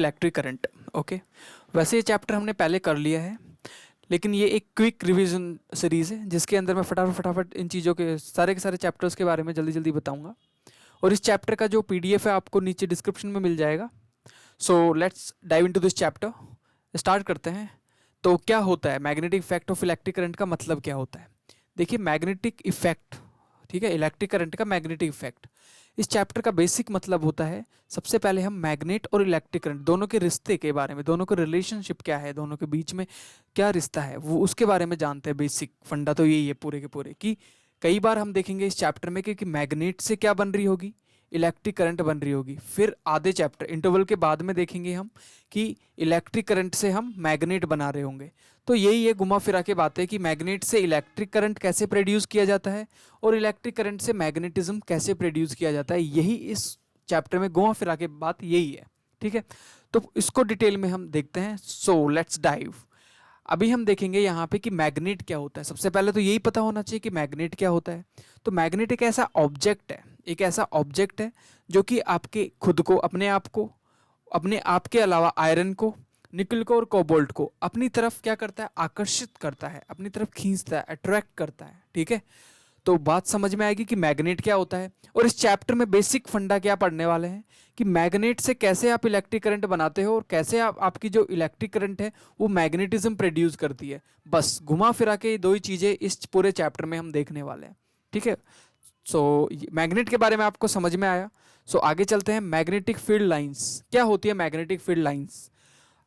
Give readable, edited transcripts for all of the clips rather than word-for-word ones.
Electric current. Okay, वैसे ये chapter हमने पहले कर लिया है, लेकिन ये एक क्विक रिवीजन सीरीज़ है जिसके अंदर मैं फटाफट इन चीज़ों के सारे चैप्टर्स के बारे में जल्दी जल्दी बताऊंगा। और इस चैप्टर का जो पीडीएफ है आपको नीचे डिस्क्रिप्शन में मिल जाएगा। So let's dive into this chapter. Start करते हैं। तो क्या होता है magnetic effect of electric current का मतलब क्या होता है? देखिए, मैग्नेटिक इफेक्ट, ठीक है, इलेक्ट्रिक करंट का मैग्नेटिक इफेक्ट, इस चैप्टर का बेसिक मतलब होता है सबसे पहले हम मैग्नेट और इलेक्ट्रिक करंट दोनों के रिश्ते के बारे में, दोनों का रिलेशनशिप क्या है, दोनों के बीच में क्या रिश्ता है, वो उसके बारे में जानते हैं। बेसिक फंडा तो यही है पूरे के पूरे कि कई बार हम देखेंगे इस चैप्टर में कि मैग्नेट से क्या बन रही होगी, इलेक्ट्रिक करंट बन रही होगी। फिर आधे चैप्टर इंटरवल के बाद में देखेंगे हम कि इलेक्ट्रिक करंट से हम मैग्नेट बना रहे होंगे। तो यही है घुमा फिरा के बात है कि मैग्नेट से इलेक्ट्रिक करंट कैसे प्रोड्यूस किया जाता है और इलेक्ट्रिक करंट से मैग्नेटिज्म कैसे प्रोड्यूस किया जाता है। यही इस चैप्टर में घुमा फिरा के बात यही है, ठीक है। तो इसको डिटेल में हम देखते हैं। So let's dive. अभी हम देखेंगे यहाँ पे कि मैग्नेट क्या होता है। सबसे पहले तो यही पता होना चाहिए कि मैग्नेट क्या होता है। तो मैग्नेट एक ऐसा ऑब्जेक्ट है, एक ऐसा ऑब्जेक्ट है जो कि आपके खुद को, अपने आप के अलावा आयरन को, निकल को और कोबाल्ट को अपनी तरफ क्या करता है, आकर्षित करता है, अपनी तरफ खींचता है, अट्रैक्ट करता है, ठीक है। तो बात समझ में आएगी कि मैग्नेट क्या होता है। और इस चैप्टर में बेसिक फंडा क्या पढ़ने वाले हैं कि मैग्नेट से कैसे आप इलेक्ट्रिक करंट बनाते हो और कैसे आपकी जो इलेक्ट्रिक करंट है वो मैग्नेटिज्म प्रोड्यूस करती है। बस घुमा फिरा के ये दो ही चीज़ें इस पूरे चैप्टर में हम देखने वाले हैं, ठीक है। सो मैग्नेट के बारे में आपको समझ में आया। सो आगे चलते हैं। मैग्नेटिक फील्ड लाइंस क्या होती है? मैग्नेटिक फील्ड लाइंस,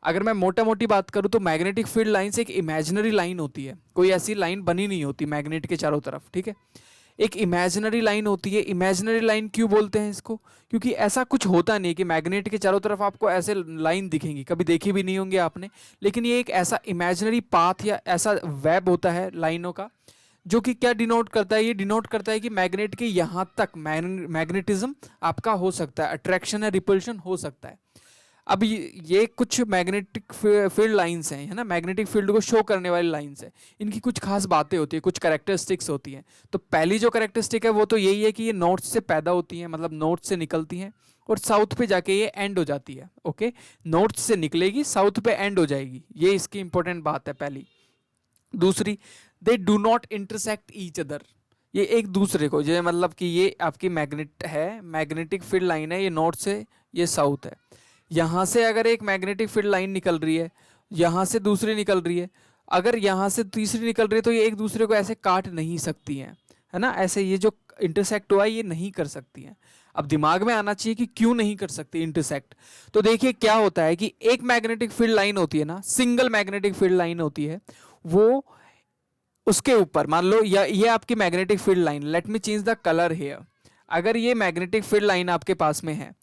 अगर मैं मोटा मोटी बात करूं तो मैग्नेटिक फील्ड लाइंस एक इमेजिनरी लाइन होती है। कोई ऐसी लाइन बनी नहीं होती मैग्नेट के चारों तरफ, ठीक है। एक इमेजिनरी लाइन होती है। इमेजिनरी लाइन क्यों बोलते हैं इसको? क्योंकि ऐसा कुछ होता नहीं कि मैग्नेट के चारों तरफ आपको ऐसे लाइन दिखेंगी, कभी देखी भी नहीं होंगी आपने। लेकिन ये एक ऐसा इमेजिनरी पाथ या ऐसा वेब होता है लाइनों का जो कि क्या डिनोट करता है? ये डिनोट करता है कि मैग्नेट के यहाँ तक मैग्नेटिज्म आपका हो सकता है, अट्रैक्शन या रिपल्शन हो सकता है। अब ये कुछ मैग्नेटिक फील्ड लाइंस हैं, है ना, मैग्नेटिक फील्ड को शो करने वाली लाइंस हैं। इनकी कुछ खास बातें होती है, कुछ कैरेक्टरिस्टिक्स होती हैं। तो पहली जो कैरेक्टरिस्टिक है वो तो यही है कि ये नॉर्थ से पैदा होती हैं, मतलब नॉर्थ से निकलती हैं और साउथ पे जाके ये एंड हो जाती है। ओके, नॉर्थ से निकलेगी, साउथ पे एंड हो जाएगी, ये इसकी इंपॉर्टेंट बात है पहली। दूसरी, they do not intersect each other. ये एक दूसरे को, ये मतलब कि ये आपकी मैग्नेट है, मैग्नेटिक फील्ड लाइन है, ये नॉर्थ से ये साउथ है। यहाँ से अगर एक मैग्नेटिक फील्ड लाइन निकल रही है, यहाँ से दूसरी निकल रही है, अगर यहाँ से तीसरी निकल रही है, तो ये एक दूसरे को ऐसे काट नहीं सकती हैं, है ना। ऐसे ये जो इंटरसेक्ट हुआ है ये नहीं कर सकती हैं। अब दिमाग में आना चाहिए कि क्यों नहीं कर सकती इंटरसेक्ट। तो देखिए क्या होता है कि एक मैग्नेटिक फील्ड लाइन होती है ना, सिंगल मैग्नेटिक फील्ड लाइन होती है, वो उसके ऊपर मान लो ये आपकी magnetic field line, let me change the colour here. अगर ये मैग्नेटिक फील्ड लाइन आपके पास में है,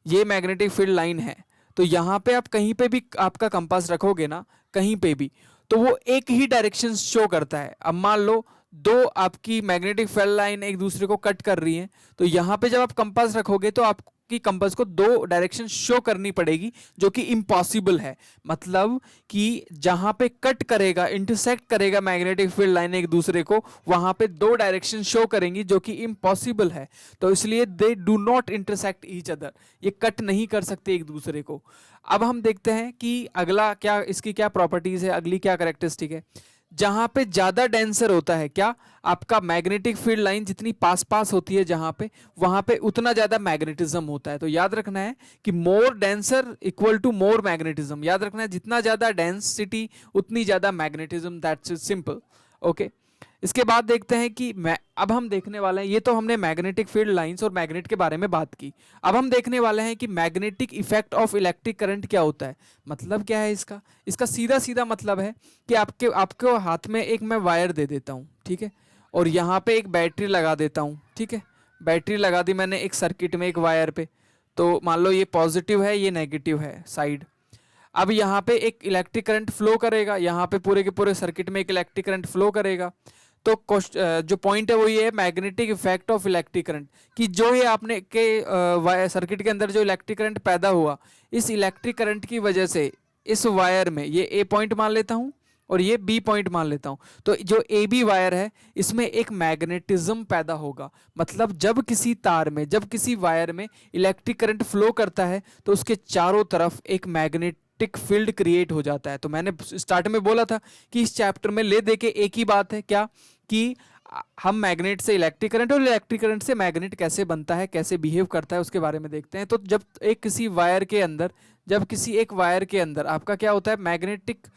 ये मैग्नेटिक फील्ड लाइन है, तो यहाँ पे आप कहीं पे भी आपका कंपास रखोगे ना, कहीं पे भी, तो वो एक ही डायरेक्शन शो करता है। अब मान लो दो आपकी मैग्नेटिक फील्ड लाइन एक दूसरे को कट कर रही है, तो यहाँ पे जब आप कंपास रखोगे तो आपकी कंपास को दो डायरेक्शन शो करनी पड़ेगी, जो कि इम्पॉसिबल है। मतलब कि जहां पे कट करेगा, इंटरसेक्ट करेगा मैग्नेटिक फील्ड लाइन एक दूसरे को, वहां पे दो डायरेक्शन शो करेंगी, जो कि इम्पॉसिबल है। तो इसलिए they do not intersect each other, ये कट नहीं कर सकते एक दूसरे को। अब हम देखते हैं कि अगला क्या, इसकी क्या प्रॉपर्टीज है, अगली क्या कैरेक्टरिस्टिक है। जहां पे ज्यादा डेंसर होता है क्या आपका मैग्नेटिक फील्ड लाइन, जितनी पास पास होती है जहां पे, वहां पे उतना ज्यादा मैग्नेटिज्म होता है। तो याद रखना है कि more denser equal to more magnetism. याद रखना है जितना ज्यादा डेंसिटी उतनी ज्यादा magnetism, that's it, simple. Okay, इसके बाद देखते हैं कि अब हम देखने वाले हैं, ये तो हमने मैग्नेटिक फील्ड लाइंस और मैग्नेट के बारे में बात की। अब हम देखने वाले हैं कि magnetic effect of electric current क्या होता है। मतलब क्या है इसका? इसका सीधा सीधा मतलब है कि आपके हाथ में एक मैं वायर दे देता हूँ, ठीक है, और यहाँ पे एक बैटरी लगा देता हूँ, ठीक है। बैटरी लगा दी मैंने एक सर्किट में, एक वायर पे। तो मान लो ये पॉजिटिव है, ये नेगेटिव है साइड। अब यहाँ पे एक इलेक्ट्रिक करंट फ्लो करेगा, यहाँ पे पूरे के पूरे सर्किट में एक इलेक्ट्रिक करंट फ्लो करेगा। तो जो पॉइंट है वो ये है, magnetic effect of electric current, कि जो ये आपने के सर्किट के अंदर जो इलेक्ट्रिक करंट पैदा हुआ, इस इलेक्ट्रिक करंट की वजह से इस वायर में, ये ए पॉइंट मान लेता हूँ, और ये बी पॉइंट मान लेता हूं। तो जो ए बी वायर है इसमें एक मैग्नेटिज्म पैदा होगा, मतलब जब किसी तार में, जब किसी वायर में इलेक्ट्रिक करंट फ्लो करता है तो उसके चारों तरफ एक मैग्नेटिक फील्ड क्रिएट हो जाता है। तो मैंने स्टार्ट में बोला था कि इस चैप्टर में ले दे के एक ही बात है, क्या कि हम मैग्नेट से इलेक्ट्रिक करंट और इलेक्ट्रिक करंट से मैग्नेट कैसे बनता है, कैसे बिहेव करता है, उसके बारे में देखते हैं। तो जब एक किसी वायर के अंदर, जब किसी एक वायर के अंदर आपका क्या होता है, मैग्नेटिक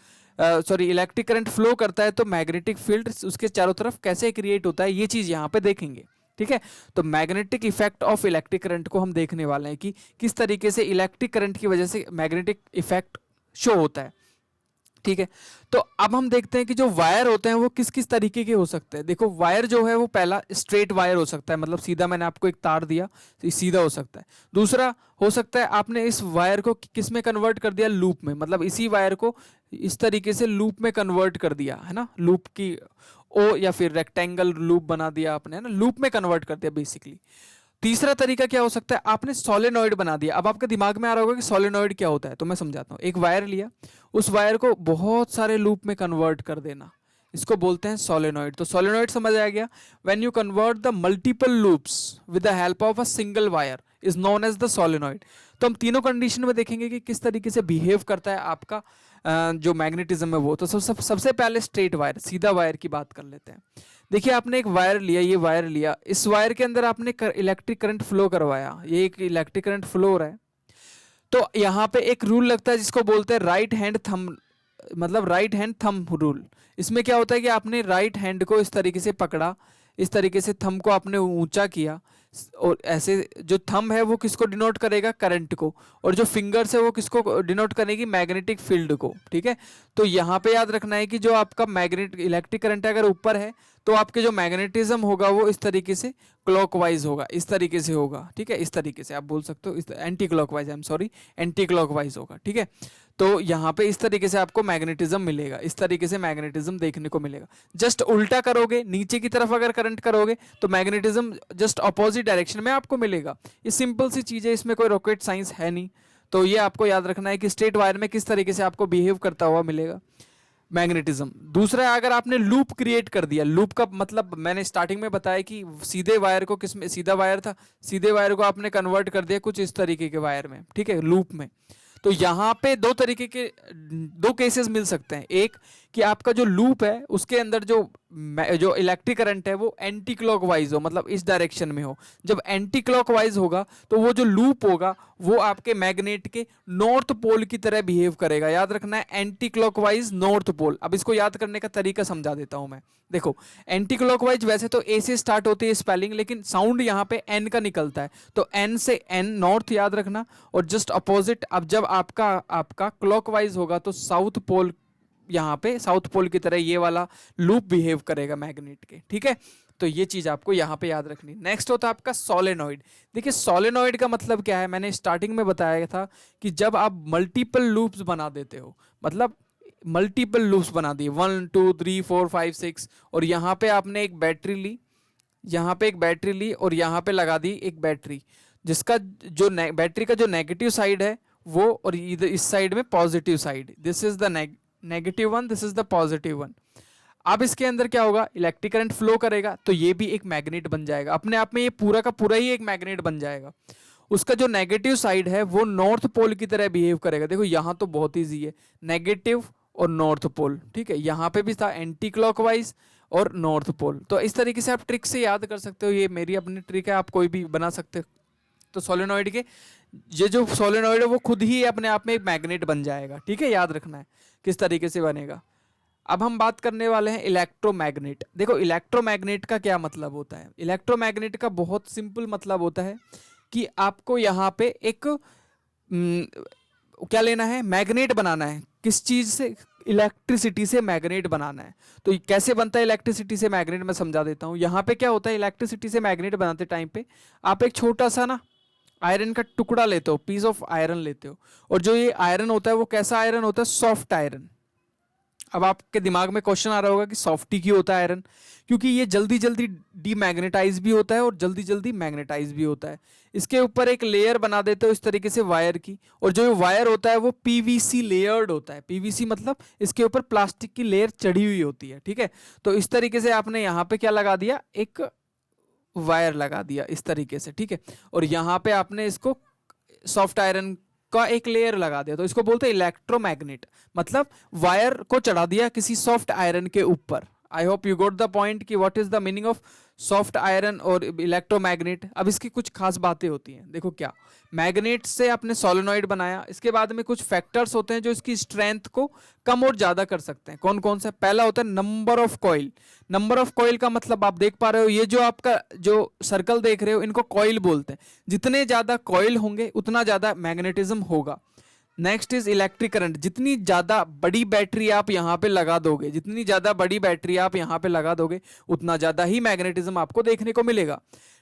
इलेक्ट्रिक करंट फ्लो करता है तो मैग्नेटिक फील्ड उसके चारों तरफ कैसे क्रिएट होता है, ये चीज यहाँ पे देखेंगे। ठीक है, तो magnetic effect of electric current को हम देखने वाले हैं कि किस तरीके से इलेक्ट्रिक करंट की वजह से मैग्नेटिक इफेक्ट शो होता है। ठीक है, तो अब हम देखते हैं कि जो वायर होते हैं वो किस किस तरीके के हो सकते हैं। देखो, वायर जो है वो पहला स्ट्रेट वायर हो सकता है, मतलब सीधा, मैंने आपको एक तार दिया तो सीधा हो सकता है। दूसरा हो सकता है आपने इस वायर को किस में कन्वर्ट कर दिया, लूप में, मतलब इसी वायर को इस तरीके से लूप में कन्वर्ट कर दिया है ना, लूप की ओ या फिर रेक्टेंगल लूप बना दिया आपने, है ना, लूप में कन्वर्ट कर दिया बेसिकली। तीसरा तरीका क्या हो सकता है, आपने सोलेनॉइड बना दिया। अब आपके दिमाग में आ रहा होगा कि सोलेनॉइड क्या होता है, तो मैं समझाता हूँ। एक वायर लिया, उस वायर को बहुत सारे लूप में कन्वर्ट कर देना, इसको बोलते हैं सोलेनॉइड। तो सोलेनॉइड समझ आ गया, when you convert the multiple loops with the help of a single wire is known as the solenoid. तो हम तीनों कंडीशन में देखेंगे कि किस तरीके से बिहेव करता है आपका जो मैग्नेटिज्म है वो। तो सबसे पहले स्ट्रेट वायर, सीधा वायर की बात कर लेते हैं। देखिए, आपने एक वायर लिया, ये वायर लिया, इस वायर के अंदर आपने इलेक्ट्रिक करंट फ्लो करवाया, ये एक इलेक्ट्रिक करंट फ्लो हो रहा है। तो यहाँ पे एक रूल लगता है जिसको बोलते हैं राइट हैंड थंब, मतलब राइट हैंड थंब रूल। इसमें क्या होता है कि आपने राइट हैंड को इस तरीके से पकड़ा, इस तरीके से थंब को आपने ऊंचा किया, और ऐसे जो थंब है वो किसको डिनोट करेगा, करंट को, और जो फिंगर्स है वो किसको डिनोट करेगी, मैग्नेटिक फील्ड को। ठीक है, तो यहाँ पे याद रखना है कि जो आपका मैग्नेट इलेक्ट्रिक करंट अगर ऊपर है तो आपके जो मैग्नेटिज्म होगा वो इस तरीके से क्लॉकवाइज होगा, इस तरीके से होगा। ठीक है, इस तरीके से आप बोल सकते हो, इस anti clockwise, I am sorry, anti clockwise होगा। ठीक है, तो यहाँ पे इस तरीके से आपको मैग्नेटिज्म मिलेगा, इस तरीके से मैग्नेटिज्म देखने को मिलेगा। जस्ट उल्टा करोगे, नीचे की तरफ अगर करंट करोगे तो मैग्नेटिज्म जस्ट अपोजिट डायरेक्शन में आपको मिलेगा। ये सिंपल सी चीज़ है, इसमें कोई रॉकेट साइंस है नहीं। तो ये आपको याद रखना है कि स्ट्रेट वायर में किस तरीके से आपको बिहेव करता हुआ मिलेगा मैग्नेटिज्म। दूसरा, अगर आपने लूप क्रिएट कर दिया, लूप का मतलब मैंने स्टार्टिंग में बताया कि सीधे वायर को, किस में सीधा वायर था, सीधे वायर को आपने कन्वर्ट कर दिया कुछ इस तरीके के वायर में। ठीक है, लूप में। तो यहाँ पे दो तरीके के, दो केसेस मिल सकते हैं। एक कि आपका जो लूप है उसके अंदर जो इलेक्ट्रिक करंट है वो एंटी क्लॉकवाइज हो, मतलब इस डायरेक्शन में हो। जब एंटी क्लॉकवाइज होगा तो वो जो लूप होगा वो आपके मैग्नेट के नॉर्थ पोल की तरह बिहेव करेगा। याद रखना है, एंटी क्लॉकवाइज नॉर्थ पोल। अब इसको याद करने का तरीका समझा देता हूं मैं। देखो, एंटी क्लॉकवाइज वैसे तो ए से स्टार्ट होती है स्पेलिंग, लेकिन साउंड यहाँ पे एन का निकलता है, तो एन से एन, नॉर्थ याद रखना। और जस्ट अपोजिट, अब जब आपका क्लॉकवाइज होगा तो साउथ पोल, यहाँ पे साउथ पोल की तरह ये वाला लूप बिहेव करेगा मैग्नेट के। ठीक है, तो ये चीज आपको यहाँ पे याद रखनी। नेक्स्ट होता है आपका सोलेनॉइड। देखिए, सोलेनॉइड का मतलब क्या है, मैंने स्टार्टिंग में बताया था कि जब आप मल्टीपल लूप्स बना देते हो, मतलब मल्टीपल लूप्स बना दिए, 1 2 3 4 5 6, और यहाँ पे आपने एक बैटरी ली, यहाँ पे एक बैटरी ली और यहाँ पे लगा दी एक बैटरी, जिसका जो बैटरी का जो नेगेटिव साइड है वो, और इधर इस साइड में positive side, this is the negative one, this is the positive one. अब इसके अंदर क्या होगा, इलेक्ट्रिक करंट फ्लो करेगा तो ये भी एक मैग्नेट बन जाएगा अपने आप में, ये पूरा का पूरा ही एक मैग्नेट बन जाएगा। उसका जो नेगेटिव साइड है वो नॉर्थ पोल की तरह बिहेव करेगा। देखो, यहाँ तो बहुत ईजी है, नेगेटिव और नॉर्थ पोल। ठीक है, यहाँ पे भी था एंटी क्लॉकवाइज और नॉर्थ पोल। तो इस तरीके से आप ट्रिक से याद कर सकते हो, ये मेरी अपनी ट्रिक है, आप कोई भी बना सकते हो। तो सोलेनॉइड के ये जो सोलेनॉइड है वो खुद ही अपने आप में एक मैग्नेट बन जाएगा। ठीक है, याद रखना है किस तरीके से बनेगा। अब हम बात करने वाले हैं इलेक्ट्रोमैग्नेट। देखो, इलेक्ट्रोमैग्नेट का क्या मतलब होता है। इलेक्ट्रोमैग्नेट का बहुत सिंपल मतलब होता है कि आपको यहाँ पे एक क्या लेना है, मैग्नेट बनाना है। किस चीज से, इलेक्ट्रिसिटी से मैग्नेट बनाना है। तो कैसे बनता है इलेक्ट्रिसिटी से मैग्नेट, मैं समझा देता हूँ। यहाँ पे क्या होता है, इलेक्ट्रिसिटी से मैग्नेट बनाते टाइम पे आप एक छोटा सा ना आयरन का टुकड़ा लेते हो, पीस ऑफ आयरन लेते हो, और जो ये आयरन होता है वो कैसा आयरन होता है, सॉफ्ट आयरन। अब आपके दिमाग में क्वेश्चन आ रहा होगा कि सॉफ्टी क्यों होता है आयरन? क्योंकि ये जल्दी जल्दी डीमैग्नेटाइज भी होता है और जल्दी जल्दी मैग्नेटाइज भी होता है। इसके ऊपर एक लेयर बना देते हो इस तरीके से वायर की, और जो वायर होता है वो पीवीसी लेयर्ड होता है। पीवीसी मतलब इसके ऊपर प्लास्टिक की लेयर चढ़ी हुई होती है, ठीक है। तो इस तरीके से आपने यहाँ पे क्या लगा दिया, एक वायर लगा दिया इस तरीके से, ठीक है। और यहाँ पे आपने इसको सॉफ्ट आयरन का एक लेयर लगा दिया, तो इसको बोलते हैं इलेक्ट्रोमैग्नेट। मतलब वायर को चढ़ा दिया किसी सॉफ्ट आयरन के ऊपर। I hope you got the point कि what is the meaning of soft iron और इलेक्ट्रोमैग्नेट। अब इसकी कुछ खास बातें होती हैं, देखो क्या। मैग्नेट से आपने सोलेनॉइड बनाया, इसके बाद में कुछ फैक्टर्स होते हैं जो इसकी स्ट्रेंथ को कम और ज्यादा कर सकते हैं। कौन कौन सा? पहला होता है number of coil. Number of coil का मतलब आप देख पा रहे हो, ये जो आपका जो सर्कल देख रहे हो इनको कॉइल बोलते हैं। जितने ज्यादा कॉइल होंगे उतना ज्यादा मैग्नेटिज्म होगा। Next is electric current. जितनी ज्यादा बड़ी बैटरी आप यहाँ पे लगा दोगे, जितनी ज्यादा बड़ी बैटरी आप यहाँ पे लगा दोगे, उतना ज्यादा ही मैग्नेटिज्म आपको देखने को मिलेगा।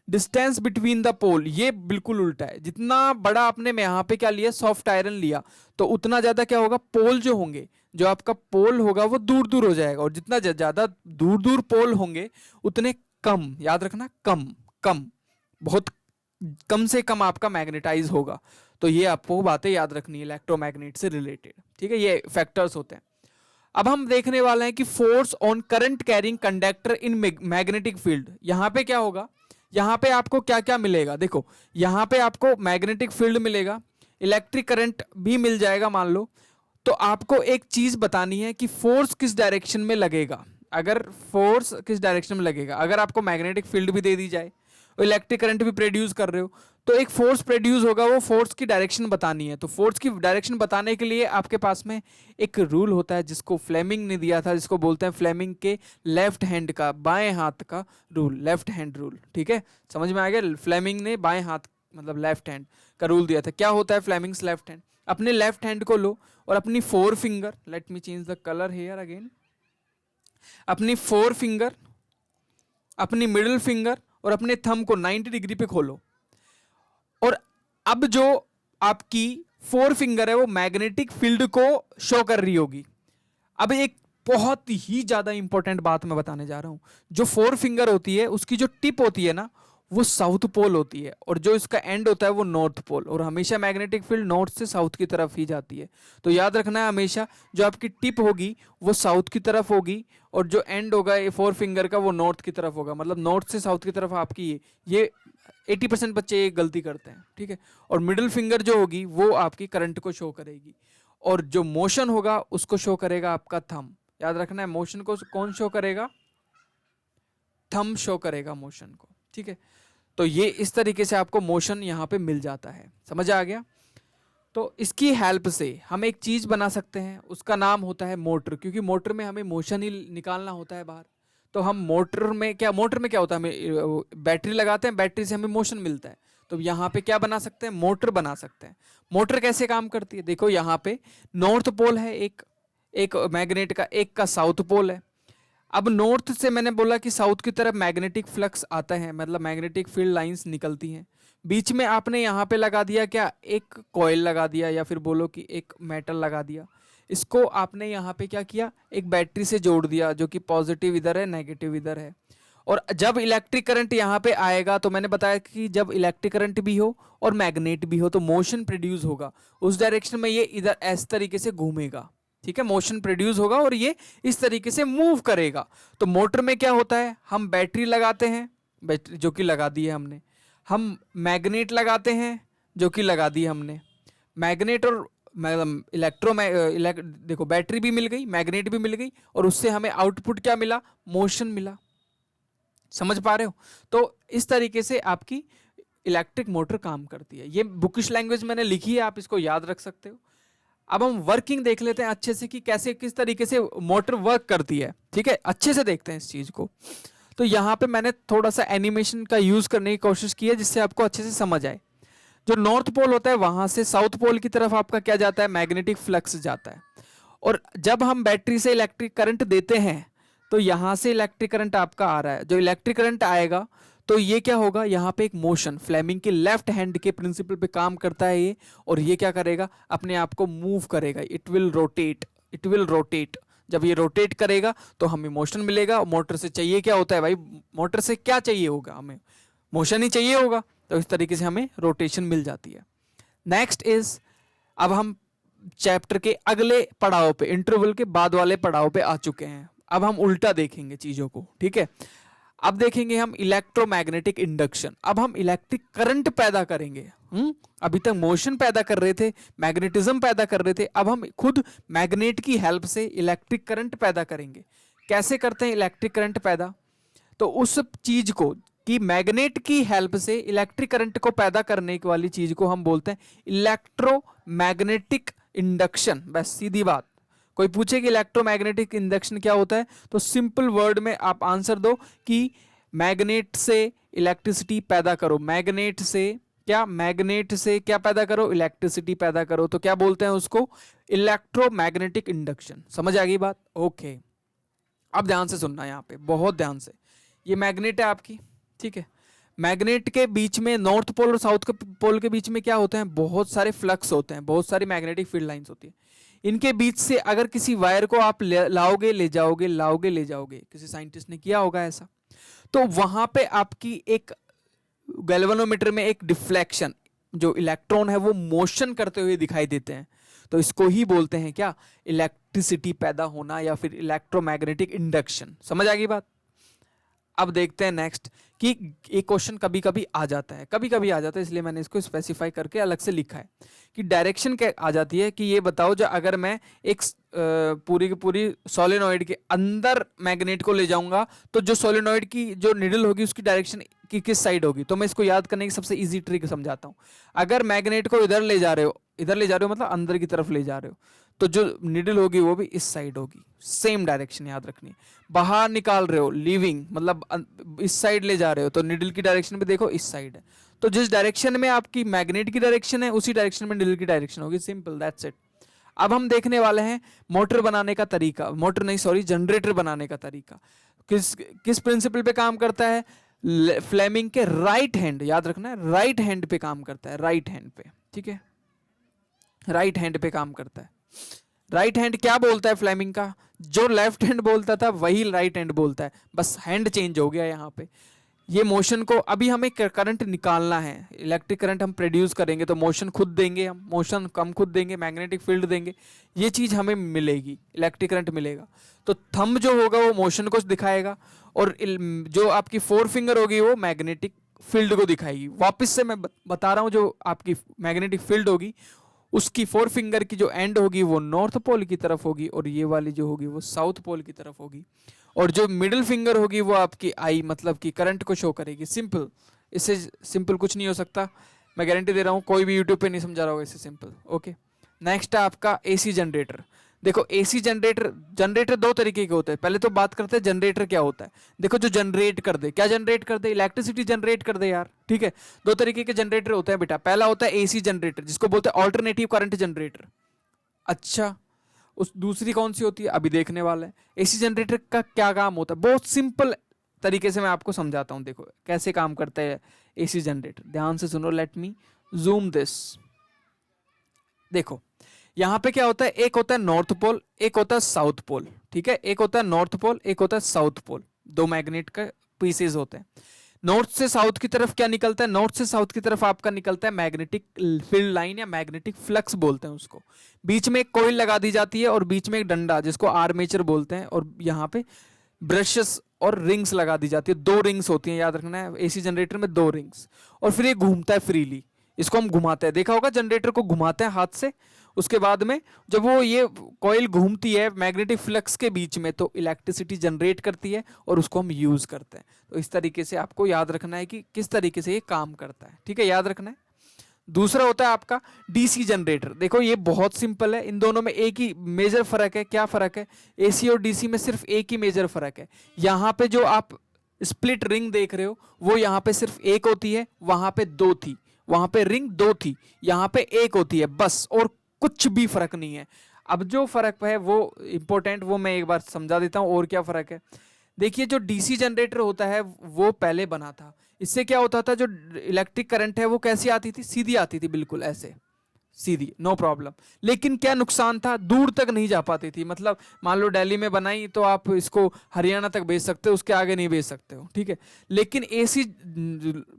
डिस्टेंस बिटवीन द पोल, ये बिल्कुल उल्टा है। जितना बड़ा आपने यहाँ पे क्या लिया, सॉफ्ट आयरन लिया, तो उतना ज्यादा क्या होगा, पोल जो होंगे, जो आपका पोल होगा वो दूर दूर हो जाएगा। और जितना ज्यादा दूर दूर पोल होंगे उतने कम, याद रखना, कम कम, बहुत कम से कम आपका मैग्नेटाइज होगा। तो ये आपको बातें याद रखनी है इलेक्ट्रोमैग्नेट से रिलेटेड, ठीक है। ये फैक्टर्स होते हैं। अब हम देखने वाले हैं कि force on current carrying conductor in magnetic field. यहां पे क्या होगा, यहां पे आपको क्या क्या मिलेगा, देखो यहां पे आपको मैग्नेटिक फील्ड मिलेगा, इलेक्ट्रिक करंट भी मिल जाएगा मान लो। तो आपको एक चीज बतानी है कि फोर्स किस डायरेक्शन में लगेगा। अगर फोर्स किस डायरेक्शन में लगेगा, अगर आपको मैग्नेटिक फील्ड भी दे दी जाए, इलेक्ट्रिक करंट भी प्रोड्यूस कर रहे हो, तो एक फोर्स प्रोड्यूस होगा, वो फोर्स की डायरेक्शन बतानी है। तो फोर्स की डायरेक्शन बताने के लिए आपके पास में एक रूल होता है जिसको फ्लेमिंग ने दिया था, जिसको बोलते हैं फ्लेमिंग के लेफ्ट हैंड का, बाएं हाथ का रूल, लेफ्ट हैंड रूल, ठीक है। समझ में आ गया? फ्लेमिंग ने बाएं हाथ मतलब लेफ्ट हैंड का रूल दिया था। क्या होता है फ्लेमिंग्स लेफ्ट हैंड? अपने लेफ्ट हैंड को लो और अपनी four finger, late me change the colour here again, अपनी फोर फिंगर, अपनी मिडिल फिंगर और अपने थंब को 90 डिग्री पे खोलो। और अब जो आपकी फोर फिंगर है वो मैग्नेटिक फील्ड को शो कर रही होगी। अब एक बहुत ही ज्यादा इंपॉर्टेंट बात मैं बताने जा रहा हूं। जो फोर फिंगर होती है उसकी जो टिप होती है ना, वो साउथ पोल होती है, और जो इसका एंड होता है वो नॉर्थ पोल। और हमेशा मैग्नेटिक फील्ड नॉर्थ से साउथ की तरफ ही जाती है। तो याद रखना है हमेशा, जो आपकी टिप होगी वो साउथ की तरफ होगी, और जो एंड होगा ये फोर फिंगर का वो नॉर्थ की तरफ होगा। मतलब नॉर्थ से साउथ की तरफ आपकी ये 80% बच्चे ये गलती करते हैं, ठीक है। और मिडिल फिंगर जो होगी वो आपकी करंट को शो करेगी, और जो मोशन होगा उसको शो करेगा आपका थंब। याद रखना है, मोशन को कौन शो करेगा? थंब शो करेगा मोशन को, ठीक है। तो ये इस तरीके से आपको मोशन यहाँ पे मिल जाता है। समझ आ गया? तो इसकी हेल्प से हम एक चीज बना सकते हैं, उसका नाम होता है मोटर। क्योंकि मोटर में हमें मोशन ही निकालना होता है बाहर। तो हम मोटर में क्या होता है, हमें बैटरी लगाते हैं, बैटरी से हमें मोशन मिलता है। तो यहाँ पे क्या बना सकते हैं, मोटर बना सकते हैं। मोटर कैसे काम करती है, देखो यहाँ पे नॉर्थ पोल है एक मैग्नेट का, एक का साउथ पोल है। अब नॉर्थ से मैंने बोला कि साउथ की तरफ मैग्नेटिक फ्लक्स आता है, मतलब मैग्नेटिक फील्ड लाइंस निकलती हैं। बीच में आपने यहाँ पे लगा दिया क्या, एक कॉइल लगा दिया, या फिर बोलो कि एक मेटल लगा दिया। इसको आपने यहाँ पे क्या किया, एक बैटरी से जोड़ दिया, जो कि पॉजिटिव इधर है, नेगेटिव इधर है। और जब इलेक्ट्रिक करंट यहाँ पे आएगा, तो मैंने बताया कि जब इलेक्ट्रिक करंट भी हो और मैग्नेट भी हो तो मोशन प्रोड्यूस होगा। उस डायरेक्शन में ये इधर इस तरीके से घूमेगा, ठीक है। मोशन प्रोड्यूस होगा और ये इस तरीके से मूव करेगा। तो मोटर में क्या होता है, हम बैटरी लगाते हैं, बैटरी जो कि लगा दी है हमने। हम मैग्नेट लगाते हैं, जो कि लगा दी हमने। मैग्नेट और देखो बैटरी भी मिल गई, मैग्नेट भी मिल गई, और उससे हमें आउटपुट क्या मिला, मोशन मिला। समझ पा रहे हो? तो इस तरीके से आपकी इलेक्ट्रिक मोटर काम करती है। ये बुकिश लैंग्वेज मैंने लिखी है, आप इसको याद रख सकते हो। अब हम वर्किंग देख लेते हैं अच्छे से कि कैसे किस तरीके से मोटर वर्क करती है, ठीक है। अच्छे से देखते हैं इस चीज को। तो यहाँ पे मैंने थोड़ा सा एनिमेशन का यूज करने की कोशिश की है, जिससे आपको अच्छे से समझ आए। जो नॉर्थ पोल होता है वहां से साउथ पोल की तरफ आपका क्या जाता है, मैग्नेटिक फ्लक्स जाता है। और जब हम बैटरी से इलेक्ट्रिक करंट देते हैं तो यहां से इलेक्ट्रिक करंट आपका आ रहा है। जो इलेक्ट्रिक करंट आएगा तो ये क्या होगा, यहाँ पे एक मोशन फ्लेमिंग के लेफ्ट हैंड के प्रिंसिपल पे काम करता है ये। और ये क्या करेगा, अपने आप को मूव करेगा, इट विल रोटेट जब ये रोटेट करेगा तो हमें मोशन मिलेगा। और मोटर से चाहिए क्या होता है भाई, मोटर से क्या चाहिए होगा, हमें मोशन ही चाहिए होगा। तो इस तरीके से हमें रोटेशन मिल जाती है। नेक्स्ट इज, अब हम चैप्टर के अगले पड़ाव पे, इंटरवल के बाद वाले पड़ाव पे आ चुके हैं। अब हम उल्टा देखेंगे चीजों को, ठीक है। अब देखेंगे हम इलेक्ट्रोमैग्नेटिक इंडक्शन। अब हम इलेक्ट्रिक करंट पैदा करेंगे। अभी तक मोशन पैदा कर रहे थे, मैग्नेटिज्म पैदा कर रहे थे, अब हम खुद मैग्नेट की हेल्प से इलेक्ट्रिक करंट पैदा करेंगे। कैसे करते हैं इलेक्ट्रिक करंट पैदा? तो उस चीज को कि मैग्नेट की हेल्प से इलेक्ट्रिक करंट को पैदा करने वाली चीज को हम बोलते हैं इलेक्ट्रोमैग्नेटिक इंडक्शन। बस सीधी बात। कोई पूछे कि इलेक्ट्रोमैग्नेटिक इंडक्शन क्या होता है, तो सिंपल वर्ड में आप आंसर दो कि मैग्नेट से इलेक्ट्रिसिटी पैदा करो। मैग्नेट से क्या पैदा करो? इलेक्ट्रिसिटी पैदा करो। तो क्या बोलते हैं उसको? Electromagnetic induction. समझ आ गई बात? ओके। अब ध्यान से सुनना, यहाँ पे बहुत ध्यान से। ये मैग्नेट है आपकी, ठीक है। मैग्नेट के बीच में, नॉर्थ पोल और साउथ पोल के बीच में क्या होते हैं? बहुत सारे फ्लक्स होते हैं, बहुत सारी मैग्नेटिक फील्ड लाइंस होती है। इनके बीच से अगर किसी वायर को आप लाओगे ले जाओगे, किसी साइंटिस्ट ने किया होगा ऐसा, तो वहां पे आपकी एक गैल्वेनोमीटर में एक डिफ्लेक्शन, जो इलेक्ट्रॉन है वो मोशन करते हुए दिखाई देते हैं। तो इसको ही बोलते हैं क्या? इलेक्ट्रिसिटी पैदा होना, या फिर इलेक्ट्रोमैग्नेटिक इंडक्शन। समझ आ गई बात? अब देखते हैं नेक्स्ट कि एक क्वेश्चन कभी कभी आ जाता है, इसलिए मैंने इसको स्पेसिफाई करके अलग से लिखा है कि डायरेक्शन क्या आ जाती है कि ये बताओ, जो अगर मैं एक पूरी की पूरी सोलेनॉइड के अंदर मैग्नेट को ले जाऊंगा, तो जो सोलेनॉइड की जो निडल होगी उसकी डायरेक्शन की किस साइड होगी? तो मैं इसको याद करने की सबसे इजी ट्रिक समझाता हूँ। अगर मैग्नेट को इधर ले जा रहे हो मतलब अंदर की तरफ ले जा रहे हो, तो जो निडल होगी वो भी इस साइड होगी। सेम डायरेक्शन याद रखनी है। बाहर निकाल रहे हो, लीविंग मतलब इस साइड ले जा रहे हो, तो निडल की डायरेक्शन भी देखो इस साइड है। तो जिस डायरेक्शन में आपकी मैग्नेट की डायरेक्शन है, उसी डायरेक्शन में निडल की डायरेक्शन होगी। Simple, that's it. अब हम देखने वाले हैं मोटर बनाने का तरीका, जनरेटर बनाने का तरीका। किस प्रिंसिपल पे काम करता है? फ्लेमिंग के राइट हैंड, याद रखना है, राइट हैंड पे काम करता है, राइट हैंड पे, ठीक है। राइट हैंड पे काम करता है। राइट हैंड क्या बोलता है फ्लेमिंग का? जो लेफ्ट हैंड बोलता था वही राइट हैंड बोलता है, बस हैंड चेंज हो गया यहाँ पे। ये मोशन को, अभी हमें करंट निकालना है, इलेक्ट्रिक करंट हम प्रोड्यूस करेंगे, तो मोशन खुद देंगे हम, मोशन कम खुद देंगे, मैग्नेटिक फील्ड देंगे, ये चीज हमें मिलेगी, इलेक्ट्रिक करंट मिलेगा। तो थंब जो होगा वो मोशन को दिखाएगा, और जो आपकी फोर फिंगर होगी वो मैग्नेटिक फील्ड को दिखाएगी। वापस से मैं बता रहा हूँ, जो आपकी मैग्नेटिक फील्ड होगी उसकी फोर फिंगर की जो एंड होगी वो नॉर्थ पोल की तरफ होगी, और ये वाली जो होगी वो साउथ पोल की तरफ होगी, और जो मिडिल फिंगर होगी वो आपकी आई मतलब कि करंट को शो करेगी। सिंपल, इससे सिंपल कुछ नहीं हो सकता, मैं गारंटी दे रहा हूँ, कोई भी यूट्यूब पे नहीं समझा रहा होगा इससे सिंपल। ओके, नेक्स्ट है आपका एसी जनरेटर। देखो एसी जनरेटर दो तरीके के होते हैं। पहले तो बात करते हैं जनरेटर क्या होता है। देखो जो जनरेट कर दे, क्या जनरेट कर दे? इलेक्ट्रिसिटी जनरेट कर दे यार, ठीक है। दो तरीके के जनरेटर होते हैं बेटा। पहला होता है एसी जनरेटर, जिसको बोलते हैं ऑल्टरनेटिव करंट जनरेटर। अच्छा, उस दूसरी कौन सी होती है अभी देखने वाला है। एसी जनरेटर का क्या काम होता है, बहुत सिंपल तरीके से मैं आपको समझाता हूं। देखो कैसे काम करता है एसी जनरेटर, ध्यान से सुनो। Let me zoom this. देखो यहां पे क्या होता है, एक होता है नॉर्थ पोल, एक होता है साउथ पोल, ठीक है। एक होता है नॉर्थ पोल, एक होता है साउथ पोल, दो मैग्नेट का पीसेस होते हैं। नॉर्थ से साउथ की तरफ क्या निकलता है? नॉर्थ से साउथ की तरफ आपका निकलता है मैग्नेटिक फील्ड लाइन, या मैग्नेटिक फ्लक्स बोलते हैं उसको। बीच में एक कॉइल लगा दी जाती है, और बीच में एक डंडा जिसको आर्मेचर बोलते हैं, और यहाँ पे ब्रशेस और रिंग्स लगा दी जाती है। दो रिंग्स होती हैं, याद रखना है, एसी जनरेटर में दो रिंग्स। और फिर ये घूमता है फ्रीली, इसको हम घुमाते हैं, देखा होगा जनरेटर को घुमाते हैं हाथ से। उसके बाद में जब वो ये कॉइल घूमती है मैग्नेटिक फ्लक्स के बीच में, तो इलेक्ट्रिसिटी जनरेट करती है, और उसको हम यूज करते हैं। तो इस तरीके से आपको याद रखना है कि किस तरीके से ये काम करता है, ठीक है, याद रखना है। दूसरा होता है आपका डीसी जनरेटर। देखो ये बहुत सिंपल है, इन दोनों में एक ही मेजर फर्क है। क्या फर्क है? एसी और डीसी में सिर्फ एक ही मेजर फर्क है। यहाँ पे जो आप स्प्लिट रिंग देख रहे हो, वो यहाँ पे सिर्फ एक होती है, वहां पे दो थी। वहां पे रिंग दो थी, यहाँ पे एक होती है बस, और कुछ भी फर्क नहीं है। अब जो फर्क है वो इंपॉर्टेंट, वो मैं एक बार समझा देता हूं। और क्या फर्क है? देखिए जो डीसी जनरेटर होता है वो पहले बना था। इससे क्या होता था, जो इलेक्ट्रिक करंट है वो कैसी आती थी? सीधी आती थी, बिल्कुल ऐसे सीधी, नो प्रॉब्लम। लेकिन क्या नुकसान था, दूर तक नहीं जा पाती थी। मतलब मान लो दिल्ली में बनाई तो आप इसको हरियाणा तक भेज सकते हो, उसके आगे नहीं भेज सकते हो, ठीक है। लेकिन एसी,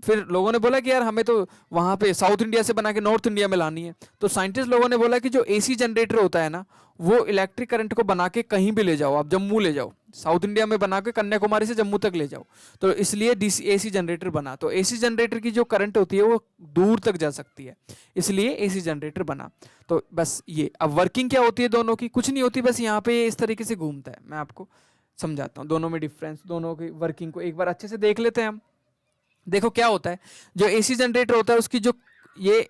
फिर लोगों ने बोला कि यार हमें तो वहां पे साउथ इंडिया से बना के नॉर्थ इंडिया में लानी है। तो साइंटिस्ट लोगों ने बोला कि जो एसी जनरेटर होता है ना, वो इलेक्ट्रिक करंट को बना के कहीं भी ले जाओ, आप जम्मू ले जाओ, साउथ इंडिया में बना के कन्याकुमारी से जम्मू तक ले जाओ। तो इसलिए डीसी एसी जनरेटर बना। तो एसी जनरेटर की जो करंट होती है वो दूर तक जा सकती है, इसलिए एसी जनरेटर बना। तो बस ये, अब वर्किंग क्या होती है दोनों की, कुछ नहीं होती, बस यहाँ पे इस तरीके से घूमता है। मैं आपको समझाता हूँ दोनों में डिफरेंस, दोनों की वर्किंग को एक बार अच्छे से देख लेते हैं हम। देखो क्या होता है, जो एसी जनरेटर होता है उसकी जो ये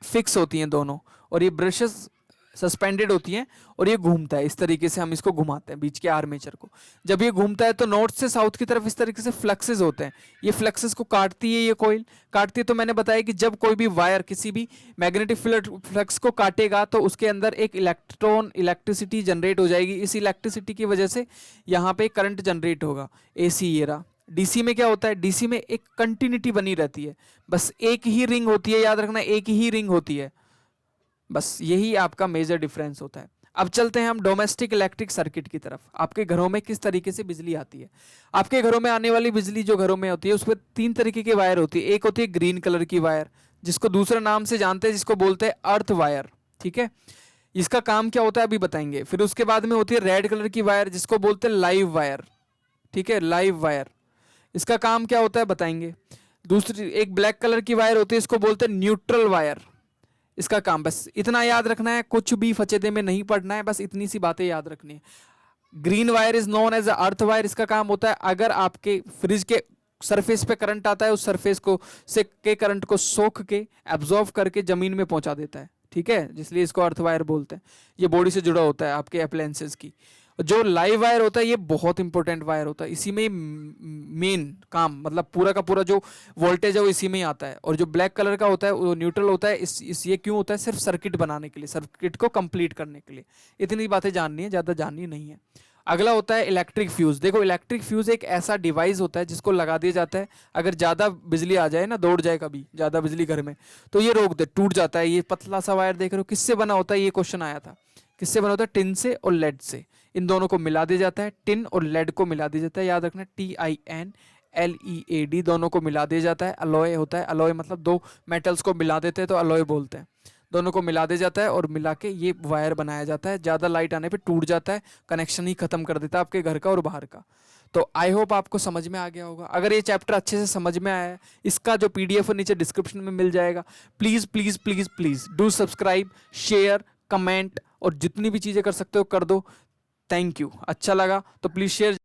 फिक्स होती हैं दोनों, और ये ब्रशेस सस्पेंडेड होती हैं, और ये घूमता है इस तरीके से, हम इसको घुमाते हैं बीच के आर्मेचर को। जब ये घूमता है तो नॉर्थ से साउथ की तरफ इस तरीके से फ्लक्सेस होते हैं, ये फ्लक्सेस को काटती है, ये कॉइल काटती है। तो मैंने बताया कि जब कोई भी वायर किसी भी मैग्नेटिक फ्लक्स को काटेगा तो उसके अंदर एक इलेक्ट्रिसिटी जनरेट हो जाएगी। इस इलेक्ट्रिसिटी की वजह से यहाँ पे करंट जनरेट होगा। एसी ये रहा। डीसी में क्या होता है, डीसी में एक कंटिन्यूटी बनी रहती है, बस एक ही रिंग होती है, याद रखना एक ही रिंग होती है, बस यही आपका मेजर डिफरेंस होता है। अब चलते हैं हम डोमेस्टिक इलेक्ट्रिक सर्किट की तरफ। आपके घरों में किस तरीके से बिजली आती है। आपके घरों में आने वाली बिजली जो घरों में होती है उसमें 3 तरीके की वायर होती है। एक होती है ग्रीन कलर की वायर, जिसको दूसरे नाम से जानते हैं, जिसको बोलते हैं अर्थ वायर, ठीक है। इसका काम क्या होता है अभी बताएंगे। फिर उसके बाद में होती है रेड कलर की वायर, जिसको बोलते हैं लाइव वायर, ठीक है, लाइव वायर। इसका काम क्या होता है बताएंगे। दूसरी एक ब्लैक कलर की वायर होती है, इसको बोलते हैं न्यूट्रल वायर। इसका काम बस इतना याद रखना है, कुछ भी फचेदे में नहीं पढ़ना है, बस इतनी सी बातें याद रखनी है। Green wire is known as earth wire. इसका काम होता है अगर आपके फ्रिज के सरफेस पे करंट आता है, उस सरफेस को से के करंट को सोख के एब्जॉर्व करके जमीन में पहुंचा देता है, ठीक है, इसलिए इसको अर्थ वायर बोलते हैं। ये बॉडी से जुड़ा होता है आपके अप्लायंसेस की। जो लाइव वायर होता है ये बहुत इंपॉर्टेंट वायर होता है, इसी में मेन काम, मतलब पूरा का पूरा जो वोल्टेज है वो इसी में ही आता है। और जो ब्लैक कलर का होता है वो न्यूट्रल होता है। इस ये क्यों होता है, सिर्फ सर्किट बनाने के लिए, सर्किट को कंप्लीट करने के लिए। इतनी बातें जाननी है, ज़्यादा जाननी नहीं है। अगला होता है इलेक्ट्रिक फ्यूज। देखो इलेक्ट्रिक फ्यूज एक ऐसा डिवाइस होता है जिसको लगा दिया जाता है, अगर ज़्यादा बिजली आ जाए ना, दौड़ जाए कभी ज़्यादा बिजली घर में, तो ये रोक दे, टूट जाता है। ये पतला सा वायर देख रहे हो, किससे बना होता है, ये क्वेश्चन आया था, किससे बना होता है, टिन से और लेड से। इन दोनों को मिला दिया जाता है, टिन और लेड को मिला दिया जाता है, याद रखना TIN LED, दोनों को मिला दिया जाता है। अलॉय होता है, अलॉय मतलब दो मेटल्स को मिला देते हैं तो अलॉय बोलते हैं। दोनों को मिला दिया जाता है और मिला के ये वायर बनाया जाता है। ज़्यादा लाइट आने पे टूट जाता है, कनेक्शन ही खत्म कर देता है आपके घर का और बाहर का। तो आई होप आपको समझ में आ गया होगा। अगर ये चैप्टर अच्छे से समझ में आया है, इसका जो PDF नीचे डिस्क्रिप्शन में मिल जाएगा। Please please please please do subscribe, share, comment, और जितनी भी चीज़ें कर सकते हो कर दो। Thank you. अच्छा लगा तो प्लीज़ शेयर